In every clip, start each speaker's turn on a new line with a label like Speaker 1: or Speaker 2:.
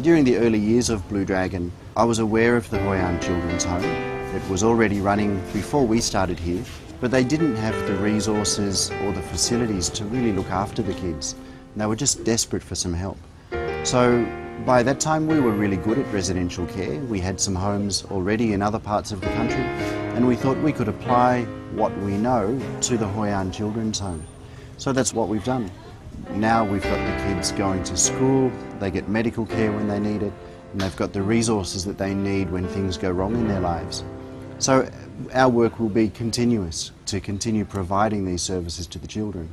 Speaker 1: During the early years of Blue Dragon, I was aware of the Hoi An Children's Home. It was already running before we started here, but they didn't have the resources or the facilities to really look after the kids. And they were just desperate for some help. So by that time we were really good at residential care. We had some homes already in other parts of the country, and we thought we could apply what we know to the Hoi An Children's Home. So that's what we've done. Now we've got the kids going to school, they get medical care when they need it, and they've got the resources that they need when things go wrong in their lives. So our work will be continuous, to continue providing these services to the children.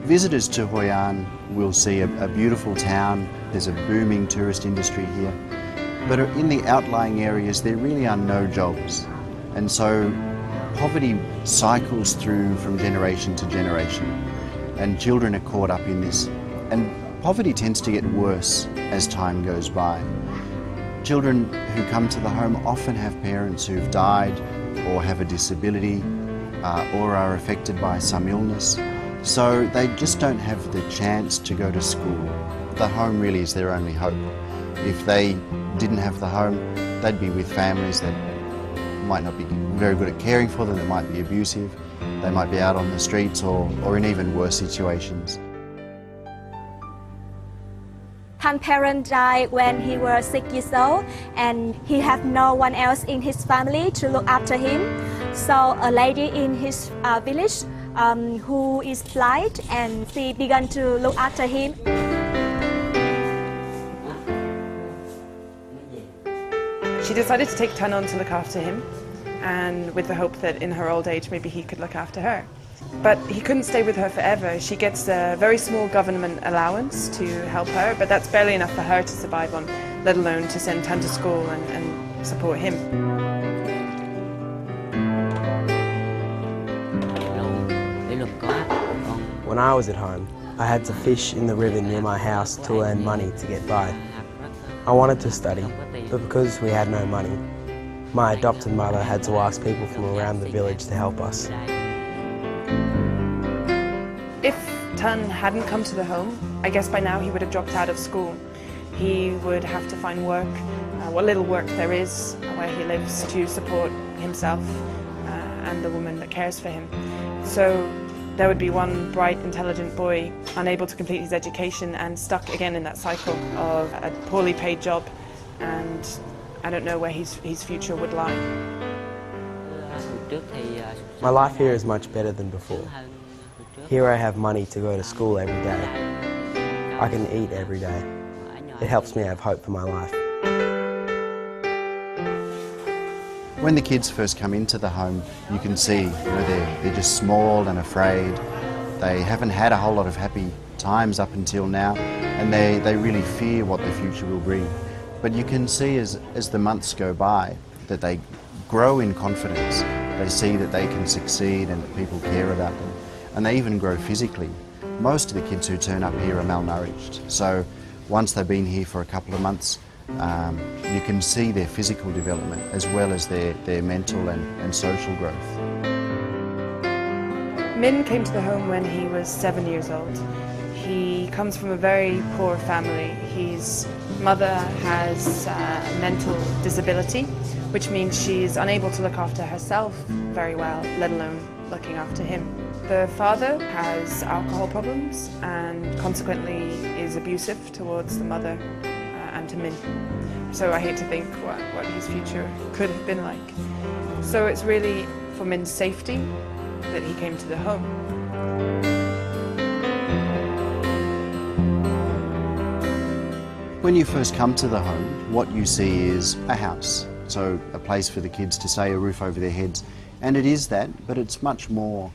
Speaker 1: Visitors to Hoi An will see a beautiful town. There's a booming tourist industry here, but in the outlying areas there really are no jobs, and so poverty cycles through from generation to generation, and children are caught up in this, and poverty tends to get worse as time goes by. Children who come to the home often have parents who've died or have a disability or are affected by some illness, so they just don't have the chance to go to school. The home really is their only hope. If they didn't have the home, they'd be with families that might not be very good at caring for them, that might be abusive, they might be out on the streets or in even worse situations.
Speaker 2: Han's parents died when he was 6 years old, and he had no one else in his family to look after him. So a lady in his village who is blind, and she began to look after him.
Speaker 3: She decided to take Tan on to look after him, and with the hope that in her old age maybe he could look after her. But he couldn't stay with her forever. She gets a very small government allowance to help her, but that's barely enough for her to survive on, let alone to send Tan to school and support him.
Speaker 4: When I was at home, I had to fish in the river near my house to earn money to get by. I wanted to study, but because we had no money, my adopted mother had to ask people from around the village to help us.
Speaker 3: If Tan hadn't come to the home, I guess by now he would have dropped out of school. He would have to find work, what little work there is where he lives, to support himself and the woman that cares for him. So there would be one bright, intelligent boy unable to complete his education and stuck again in that cycle of a poorly paid job, and I don't know where his future would lie.
Speaker 4: My life here is much better than before. Here I have money to go to school every day. I can eat every day. It helps me have hope for my life.
Speaker 1: When the kids first come into the home, you can see they're just small and afraid. They haven't had a whole lot of happy times up until now, and they really fear what the future will bring. But you can see as the months go by that they grow in confidence. They see that they can succeed and that people care about them. And they even grow physically. Most of the kids who turn up here are malnourished. So once they've been here for a couple of months, you can see their physical development as well as their mental and social growth.
Speaker 3: Min came to the home when he was 7 years old. He comes from a very poor family. His mother has mental disability, which means she's unable to look after herself very well, let alone looking after him. The father has alcohol problems and consequently is abusive towards the mother and to Min. So I hate to think what his future could have been like. So it's really for Min's safety that he came to the home.
Speaker 1: When you first come to the home, what you see is a house. So a place for the kids to stay, a roof over their heads. And it is that, but it's much more.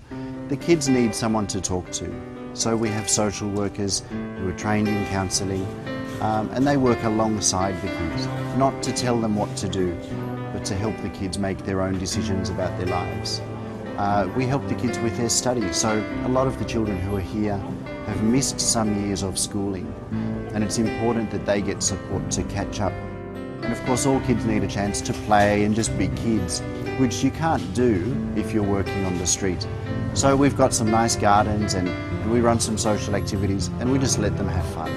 Speaker 1: The kids need someone to talk to. So we have social workers who are trained in counselling, and they work alongside the kids, not to tell them what to do, but to help the kids make their own decisions about their lives. We help the kids with their studies, so a lot of the children who are here have missed some years of schooling, and it's important that they get support to catch up. And of course all kids need a chance to play and just be kids, which you can't do if you're working on the street. So we've got some nice gardens and we run some social activities and we just let them have fun.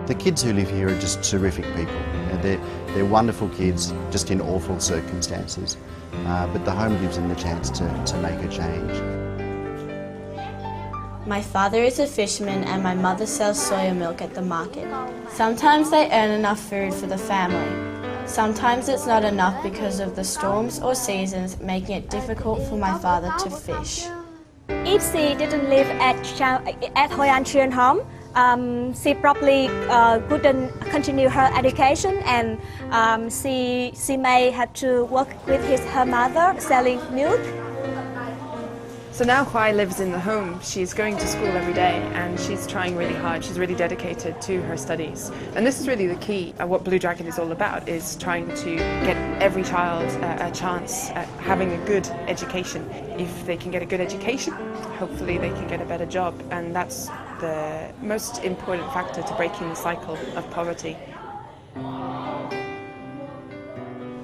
Speaker 1: The kids who live here are just terrific people. They're wonderful kids, just in awful circumstances. But the home gives them the chance to make a change.
Speaker 5: My father is a fisherman and my mother sells soya milk at the market. Sometimes they earn enough food for the family. Sometimes it's not enough because of the storms or seasons, making it difficult for my father to fish.
Speaker 2: If she didn't live at Hoi An Children's Home, she probably couldn't continue her education, and she may have to work with her mother selling milk.
Speaker 3: So now Hoi lives in the home. She's going to school every day and she's trying really hard. She's really dedicated to her studies. And this is really the key. What Blue Dragon is all about, is trying to get every child a chance at having a good education. If they can get a good education, hopefully they can get a better job. And that's the most important factor to breaking the cycle of poverty.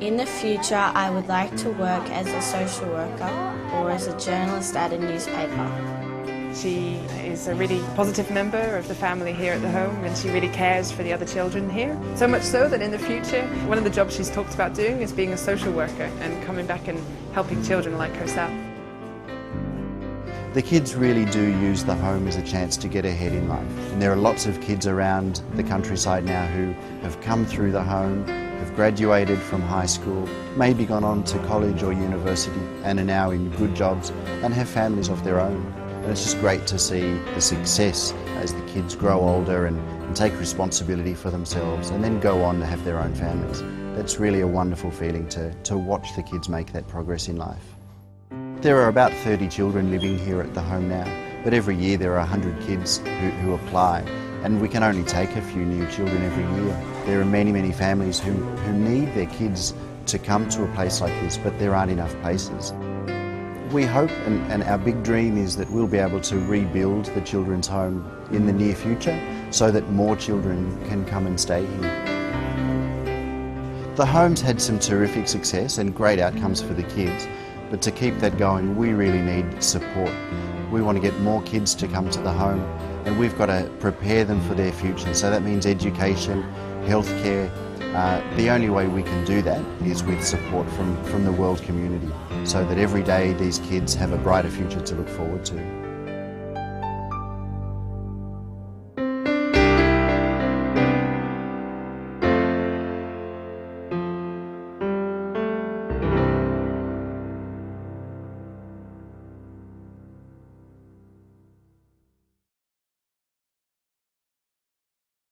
Speaker 5: In the future, I would like to work as a social worker or as a journalist at a newspaper.
Speaker 3: She is a really positive member of the family here at the home, and she really cares for the other children here. So much so that in the future, one of the jobs she's talked about doing is being a social worker and coming back and helping children like herself.
Speaker 1: The kids really do use the home as a chance to get ahead in life. And there are lots of kids around the countryside now who have come through the home, have graduated from high school, maybe gone on to college or university, and are now in good jobs and have families of their own. And it's just great to see the success as the kids grow older and take responsibility for themselves and then go on to have their own families. That's really a wonderful feeling to watch the kids make that progress in life. There are about 30 children living here at the home now, but every year there are 100 kids who apply, and we can only take a few new children every year. There are many, many families who need their kids to come to a place like this, but there aren't enough places. We hope, and our big dream is that we'll be able to rebuild the children's home in the near future so that more children can come and stay here. The home's had some terrific success and great outcomes for the kids, but to keep that going, we really need support. We want to get more kids to come to the home, and we've got to prepare them for their future. So that means education, healthcare. The only way we can do that is with support from the world community, so that every day these kids have a brighter future to look forward to.